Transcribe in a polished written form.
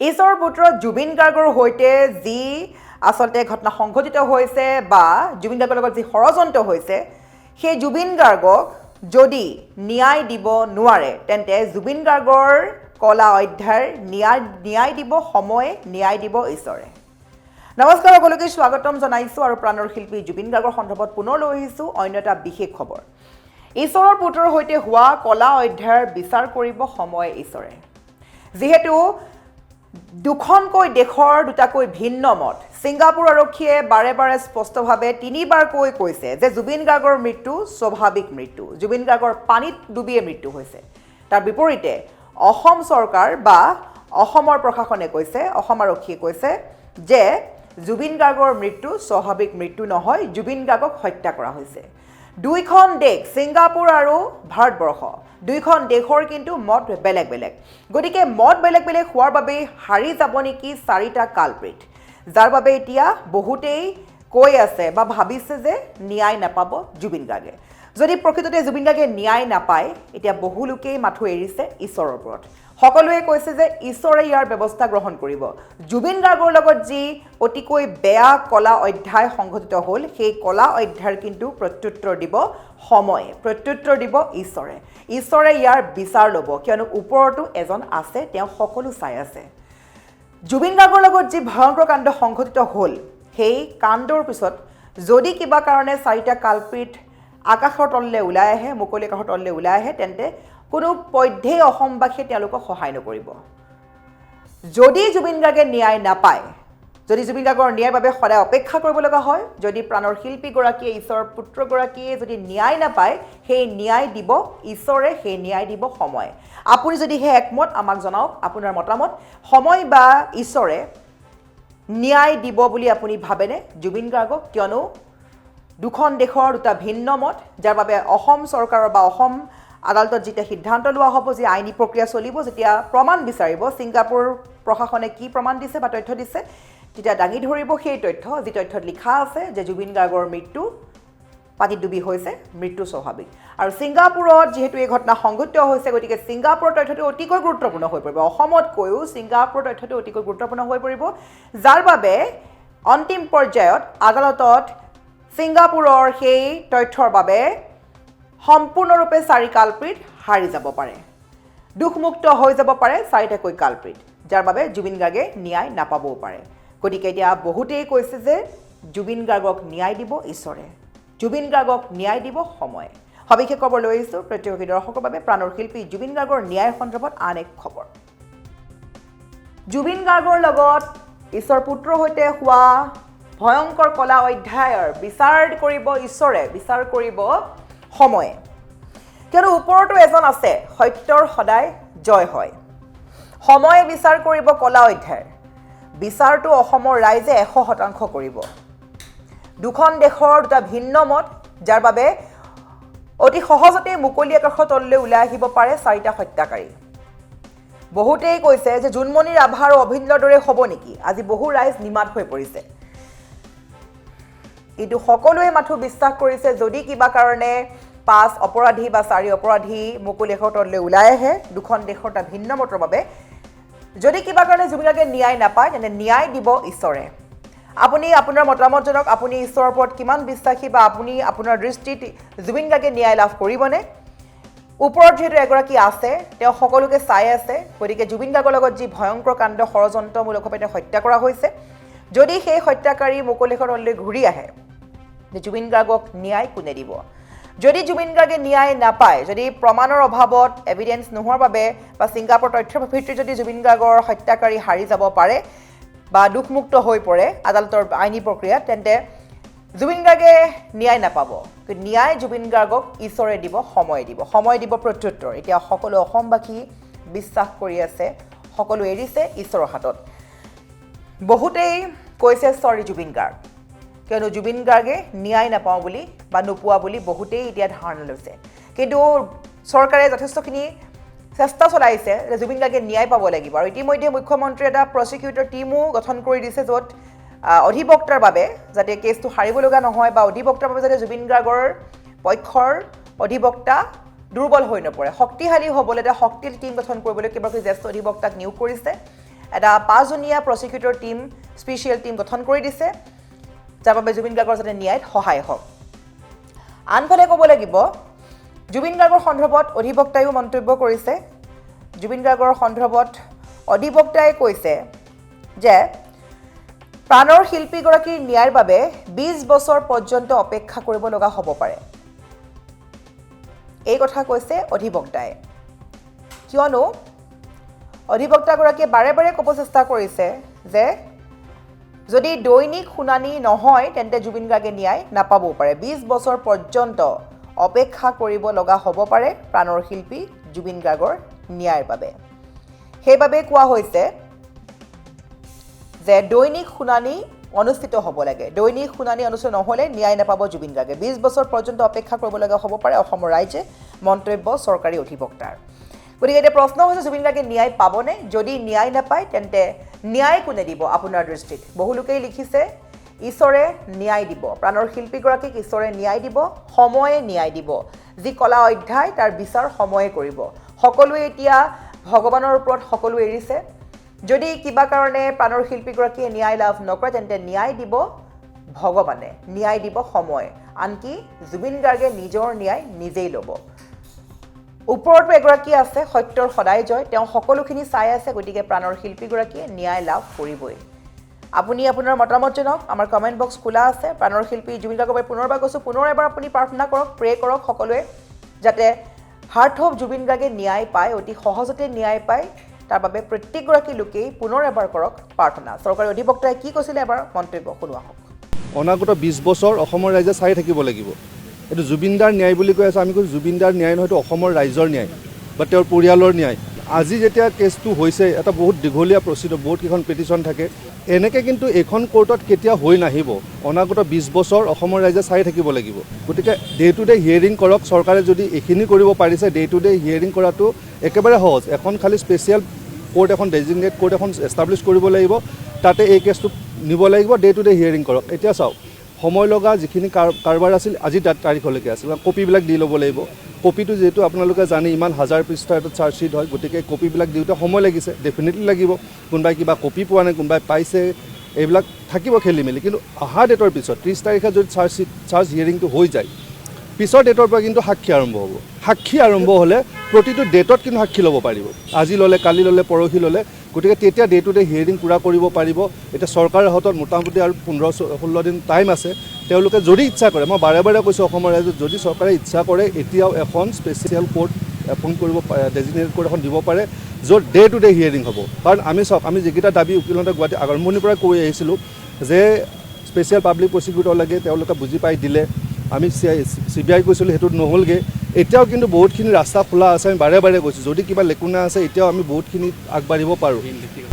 ঈশ্বৰৰ পুত্ৰ জুবিন গাৰ্গৰ সৈতে যি আচলতে ঘটনা সংঘটিত হৈছে বা জুবিন গাৰ্গৰ লগত যি ষড়যন্ত্ৰ হৈছে সেই জুবিন গাৰ্গক যদি ন্যায় দিব নোৱাৰে তেন্তে জুবিন গাৰ্গৰ কলা অধ্যায়ৰ ন্যায় দিব সময়ে ন্যায় দিব ঈশ্বৰে। নমস্কাৰ, সকলোকে স্বাগতম জনাইছোঁ আৰু প্ৰাণৰ শিল্পী জুবিন গাৰ্গৰ সন্দৰ্ভত পুনৰ লৈ আহিছোঁ অন্য এটা বিশেষ খবৰ। ঈশ্বৰৰ পুত্ৰৰ সৈতে হোৱা কলা অধ্যায়ৰ বিচাৰ কৰিব সময়ে ঈশ্বৰে। যিহেতু দুখনকৈ দেশৰ দুটাকৈ ভিন্ন মত, ছিংগাপুৰ আৰক্ষীয়ে বাৰে বাৰে স্পষ্টভাৱে তিনিবাৰকৈ কৈছে যে জুবিন গাৰ্গৰ মৃত্যু স্বাভাৱিক মৃত্যু, জুবিন গাৰ্গৰ পানীত ডুবিয়ে মৃত্যু হৈছে। তাৰ বিপৰীতে অসম চৰকাৰ বা অসমৰ প্ৰশাসনে কৈছে, অসম আৰক্ষীয়ে কৈছে যে জুবিন গাৰ্গৰ মৃত্যু স্বাভাৱিক মৃত্যু নহয়, জুবিন গাৰ্গক হত্যা কৰা হৈছে। দুইখন দেশ ছিংগাপুৰ আৰু ভাৰতবৰ্ষ দুইখন দেশৰ কিন্তু মত বেলেগ বেলেগ। গতিকে মত বেলেগ বেলেগ হোৱাৰ বাবে হাৰি যাব নেকি চাৰিটা কালপ্ৰিট, যাৰ বাবে এতিয়া বহুতেই কৈ আছে বা ভাবিছে যে ন্যায় নাপাব জুবিন গাৰ্গে। যদি প্ৰকৃততে জুবিন গাৰ্গে ন্যায় নাপায়, এতিয়া বহু লোকেই মাথো এৰিছে ঈশ্বৰৰ ওপৰত। সকলোৱে কৈছে যে ঈশ্বৰে ইয়াৰ ব্যৱস্থা গ্ৰহণ কৰিব। জুবিন গাৰ্গৰ লগত যি অতিকৈ বেয়া কলা অধ্যায় সংঘটিত হ'ল, সেই কলা অধ্যায়ৰ কিন্তু প্ৰত্যুত্তৰ দিব সময়ে, প্ৰত্যুত্তৰ দিব ঈশ্বৰে। ঈশ্বৰে ইয়াৰ বিচাৰ ল'ব, কিয়নো ওপৰতো এজন আছে, তেওঁ সকলো চাই আছে। জুবিন গাৰ্গৰ লগত যি ভয়ংকৰ কাণ্ড সংঘটিত হ'ল, সেই কাণ্ডৰ পিছত যদি কিবা কাৰণে চাৰিটা কালপ্ৰিট আকাশৰ তললৈ ওলাই আহে, মুকলি আকাশৰ তললৈ ওলাই আহে, তেন্তে কোনো পধ্যেই অসমবাসীয়ে তেওঁলোকক সহায় নকৰিব। যদি জুবিন গাৰ্গে ন্যায় নাপায়, যদি জুবিন গাৰ্গৰ ন্যায়ৰ বাবে সদায় অপেক্ষা কৰিব লগা হয়, যদি প্ৰাণৰ শিল্পীগৰাকীয়ে ঈশ্বৰৰ পুত্ৰগৰাকীয়ে যদি ন্যায় নাপায়, সেই ন্যায় দিব ঈশ্বৰে, সেই ন্যায় দিব সময়। আপুনি যদিহে একমত আমাক জনাওক আপোনাৰ মতামত। সময় বা ঈশ্বৰে ন্যায় দিব বুলি আপুনি ভাবেনে জুবিন গাৰ্গক? কিয়নো দুখন দেশৰ দুটা ভিন্ন মত, যাৰ বাবে অসম চৰকাৰৰ বা অসম আদালতত যেতিয়া সিদ্ধান্ত লোৱা হ'ব, যে আইনী প্ৰক্ৰিয়া চলিব, যেতিয়া প্ৰমাণ বিচাৰিব, ছিংগাপুৰ প্ৰশাসনে কি প্ৰমাণ দিছে বা তথ্য দিছে, তেতিয়া দাঙি ধৰিব সেই তথ্য, যি তথ্যত লিখা আছে যে জুবিন গাৰ্গৰ মৃত্যু পানীত ডুবি হৈছে, মৃত্যু স্বাভাৱিক। আৰু ছিংগাপুৰত যিহেতু এই ঘটনা সংঘটিত হৈছে, গতিকে ছিংগাপুৰৰ তথ্যটো অতিকৈ গুৰুত্বপূৰ্ণ হৈ পৰিব। অসমতকৈও ছিংগাপুৰৰ তথ্যটো অতিকৈ গুৰুত্বপূৰ্ণ হৈ পৰিব, যাৰ বাবে অন্তিম পৰ্যায়ত আদালতত ছিংগাপুৰৰ সেই তথ্যৰ বাবে সম্পূৰ্ণৰূপে চাৰি কালপ্ৰিট হাৰি যাব পাৰে, দুখমুক্ত হৈ যাব পাৰে চাৰিটাকৈ কালপ্ৰিট, যাৰ বাবে জুবিন গাৰ্গে ন্যায় নাপাবও পাৰে। গতিকে এতিয়া বহুতেই কৈছে যে জুবিন গাৰ্গক ন্যায় দিব ঈশ্বৰে, জুবিন গাৰ্গক ন্যায় দিব সময়। সবিশেষ খবৰ লৈ আহিছোঁ প্ৰত্যেক দৰ্শকৰ বাবে প্ৰাণৰ শিল্পী জুবিন গাৰ্গৰ ন্যায় সন্দৰ্ভত আন এক খবৰ। জুবিন গাৰ্গৰ লগত ঈশ্বৰ পুত্ৰৰ সৈতে হোৱা ভয়ংকৰ কলা অধ্যায়ৰ বিচাৰ কৰিব ঈশ্বৰে, বিচাৰ কৰিব সময়ে। কিয়নো ওপৰতো এজন আছে, সত্যৰ সদায় জয় হয়। সময়ে বিচাৰ কৰিব কলা অধ্যায়ৰ, বিচাৰটো অসমৰ ৰাইজে 100% কৰিব। দুখন দেশৰ দুটা ভিন্ন মত, যাৰ বাবে অতি সহজতে মুকলি আকাশৰ তললৈ ওলাই আহিব পাৰে চাৰিটা হত্যাকাৰী। বহুতেই কৈছে যে জোনমণি ৰাভা আৰু অভিন্দ্ৰৰ দৰে হ'ব নেকি? আজি বহু ৰাইজ নিমাত হৈ পৰিছে, কিন্তু সকলোৱে মাথো বিশ্বাস কৰিছে যদি কিবা কাৰণে 5 অপৰাধী বা 4 অপৰাধী মুকলি আকাশৰ তললৈ ওলাই আহে দুখন দেশৰ এটা ভিন্ন মতৰ বাবে, যদি কিবা কাৰণে জুবিন গাৰ্গে ন্যায় নাপায়, তেন্তে ন্যায় দিব ঈশ্বৰে। আপুনি আপোনাৰ মতামত জনাওক, আপুনি ঈশ্বৰৰ ওপৰত কিমান বিশ্বাসী বা আপুনি আপোনাৰ দৃষ্টিত জুবিন গাৰ্গে ন্যায় লাভ কৰিবনে? ওপৰত যিহেতু এগৰাকী আছে, তেওঁ সকলোকে চাই আছে, গতিকে জুবিন গাৰ্গৰ লগত যি ভয়ংকৰ কাণ্ড ষড়যন্ত্ৰমূলকভাৱে তেওঁ হত্যা কৰা হৈছে, যদি সেই হত্যাকাৰী মুকলি আকাশৰ তললৈ ঘূৰি আহে, জুবিন গাৰ্গক ন্যায় কোনে দিব? যদি জুবিন গাৰ্গে ন্যায় নাপায়, যদি প্ৰমাণৰ অভাৱত, এভিডেন্স নোহোৱাৰ বাবে বা ছিংগাপুৰ তথ্যৰ ভিত্তিত যদি জুবিন গাৰ্গৰ হত্যাকাৰী হাৰি যাব পাৰে বা দুখমুক্ত হৈ পৰে আদালতৰ আইনী প্ৰক্ৰিয়াত, তেন্তে জুবিন গাৰ্গে ন্যায় নাপাব। কিন্তু ন্যায় জুবিন গাৰ্গক ঈশ্বৰে দিব, সময় দিব, সময় দিব প্ৰত্যুত্তৰ। এতিয়া সকলো অসমবাসী বিশ্বাস কৰি আছে, সকলো এৰিছে ঈশ্বৰৰ হাতত। বহুতেই কৈছে চৰি জুবিন গাৰ্গ, কিয়নো জুবিন গাৰ্গে ন্যায় নাপাওঁ বুলি বা নোপোৱা বুলি বহুতেই এতিয়া ধাৰণা লৈছে। কিন্তু চৰকাৰে যথেষ্টখিনি চেষ্টা চলাইছে যে জুবিন গাৰ্গে ন্যায় পাব লাগিব। আৰু ইতিমধ্যে মুখ্যমন্ত্ৰীয়ে এটা প্ৰচিকিউটৰ টীমো গঠন কৰি দিছে, য'ত অধিবক্তাৰ বাবে যাতে কেছটো হাৰিব লগা নহয় বা অধিবক্তাৰ বাবে যাতে জুবিন গাৰ্গৰ পক্ষৰ অধিবক্তা দুৰ্বল হৈ নপৰে, শক্তিশালী হ'বলৈ এটা শক্তিশালী টীম গঠন কৰিবলৈ কেইবাগৰাকী জ্যেষ্ঠ অধিবক্তাক নিয়োগ কৰিছে। এটা 5জনীয়া প্ৰসিকিউটৰ টীম স্পেচিয়েল টীম গঠন কৰি দিছে যাৰ বাবে জুবিন গাৰ্গৰ যাতে ন্যায়ত সহায় হওক আনফালে ক'ব লাগিব জুবিন গাৰ্গৰ সন্দৰ্ভত অধিবক্তায়ো মন্তব্য কৰিছে জুবিন গাৰ্গৰ সন্দৰ্ভত অধিবক্তাই কৈছে যে প্ৰাণৰ শিল্পীগৰাকীৰ ন্যায়ৰ বাবে 20 বছৰ পৰ্যন্ত অপেক্ষা কৰিব লগা হ'ব পাৰে এই কথা কৈছে অধিবক্তাই কিয়নো অধিবক্তাগৰাকীয়ে বাৰে বাৰে ক'ব চেষ্টা কৰিছে যে যদি দৈনিক শুনানি নহয় তেন্তে জুবিন গাৰ্গে ন্যায় নাপাবও পাৰে 20 বছৰ পৰ্যন্ত অপেক্ষা কৰিব লগা হ'ব পাৰে প্ৰাণৰ শিল্পী জুবিন গাৰ্গৰ ন্যায়ৰ বাবে সেইবাবে কোৱা হৈছে যে দৈনিক শুনানি অনুষ্ঠিত হ'ব লাগে দৈনিক শুনানি অনুষ্ঠিত নহ'লে ন্যায় নাপাব জুবিন গাৰ্গে 20 বছৰ পৰ্যন্ত অপেক্ষা কৰিব লগা হ'ব পাৰে অসমৰ ৰাইজে মন্তব্য চৰকাৰী অধিবক্তাৰ গতিকে এতিয়া প্ৰশ্ন হৈছে জুবিন গাৰ্গে ন্যায় পাবনে যদি ন্যায় নাপায় তেন্তে ন্যায় কোনে দিব আপোনাৰ দৃষ্টিত বহু লোকেই লিখিছে ঈশ্বৰে ন্যায় দিব প্ৰাণৰ শিল্পীগৰাকীক ঈশ্বৰে ন্যায় দিব সময়ে ন্যায় দিব যি কলা অধ্যায় তাৰ বিচাৰ সময়ে কৰিব সকলোৱে এতিয়া ভগৱানৰ ওপৰত সকলো এৰিছে যদি কিবা কাৰণে প্ৰাণৰ শিল্পীগৰাকীয়ে ন্যায় লাভ নকৰে তেন্তে ন্যায় দিব ভগৱানে ন্যায় দিব সময় আনকি জুবিন গাৰ্গে নিজৰ ন্যায় নিজেই ল'ব ওপৰতো এগৰাকী আছে সত্যৰ সদায় জয় তেওঁ সকলোখিনি চাই আছে গতিকে প্ৰাণৰ শিল্পীগৰাকীয়ে ন্যায় লাভ কৰিবই আপুনি আপোনাৰ মতামত জনাওক আমাৰ কমেণ্ট বক্স খোলা আছে প্ৰাণৰ শিল্পী জুবিন গাৰ্গৰ পুনৰবাৰ কৈছোঁ পুনৰ এবাৰ আপুনি প্ৰাৰ্থনা কৰক প্ৰে কৰক সকলোৱে যাতে হাৰ্ট অফ জুবিন গাৰ্গে ন্যায় পায় অতি সহজতে ন্যায় পায় তাৰ বাবে প্ৰত্যেকগৰাকী লোকেই পুনৰ এবাৰ কৰক প্ৰাৰ্থনা চৰকাৰী অধিবক্তাই কি কৈছিলে এবাৰ মন্তব্য শুনোৱা হওক অনাগত 20 বছৰ অসমৰ ৰাইজে চাই থাকিব লাগিব এইটো জুবিনদাৰ ন্যায় বুলি কৈ আছে আমি কৈছোঁ জুবিনদাৰ ন্যায় নহয়তো অসমৰ ৰাইজৰ ন্যায় বা তেওঁৰ পৰিয়ালৰ ন্যায় আজি যেতিয়া কেছটো হৈছে এটা বহুত দীঘলীয়া প্ৰচিডিউৰ বহুত কেইখন পিটিশ্যন থাকে এনেকৈ কিন্তু এইখন কোৰ্টত কেতিয়া হৈ নাহিব অনাগত 20 বছৰ অসমৰ ৰাইজে চাই থাকিব লাগিব গতিকে ডে টু ডে হিয়াৰিং কৰক চৰকাৰে যদি এইখিনি কৰিব পাৰিছে ডে টু ডে হিয়াৰিং কৰাটো একেবাৰে সহজ এখন খালি স্পেচিয়েল কোৰ্ট এখন ডেজিগনেট কোৰ্ট এখন এষ্টাব্লিছ কৰিব লাগিব তাতে এই কেছটো নিব লাগিব ডে টু ডে হিয়াৰিং কৰক এতিয়া চাওক সময় লগা যিখিনি কাৰবাৰ আছিল আজি তাৰিখলৈকে আছিল কপিবিলাক দি ল'ব লাগিব কপিটো যিহেতু আপোনালোকে জানে ইমান হাজাৰ পৃষ্ঠাৰ এটা চাৰ্জশ্বিট হয় গতিকে কপিবিলাক দিওঁতে সময় লাগিছে ডেফিনেটলি লাগিব কোনোবাই কিবা কপি পোৱা নাই কোনোবাই পাইছে এইবিলাক থাকিব খেলি মেলি কিন্তু অহা ডেটৰ পিছত 30 তাৰিখে যদি চাৰ্জ হিয়াৰিংটো হৈ যায় পিছৰ ডেটৰ পৰা কিন্তু সাক্ষী আৰম্ভ হ'ব সাক্ষী আৰম্ভ হ'লে প্ৰতিটো ডেটত কিন্তু সাক্ষী ল'ব পাৰিব আজি ল'লে কালি ল'লে পৰহি ল'লে গতিকে তেতিয়া ডে টু ডে হিয়াৰিং পূৰা কৰিব পাৰিব এতিয়া চৰকাৰৰ হাতত মোটামুটি আৰু 15-16 দিন টাইম আছে তেওঁলোকে যদি ইচ্ছা কৰে মই বাৰে বাৰে কৈছোঁ অসমৰ ৰাইজত যদি চৰকাৰে ইচ্ছা কৰে এতিয়াও এখন স্পেচিয়েল কোৰ্ট এপইণ্ট কৰিব ডেজিগনেট কোৰ্ট এখন দিব পাৰে য'ত ডে টু ডে হিয়াৰিং হ'ব কাৰণ আমি চাওক আমি যিকেইটা দাবী উকিলতে গুৱাহাটী আৰম্ভণিৰ পৰা কৈ আহিছিলোঁ যে স্পেচিয়েল পাব্লিক প্ৰচিকিউটৰ লাগে তেওঁলোকে বুজি পাই দিলে আমি CBI কৈছিলোঁ সেইটো নহ'লগৈ এতিয়াও কিন্তু বহুতখিনি ৰাস্তা খোলা আছে আমি বাৰে বাৰে কৈছোঁ যদি কিবা লেকুনা আছে এতিয়াও আমি বহুতখিনি আগবাঢ়িব পাৰোঁ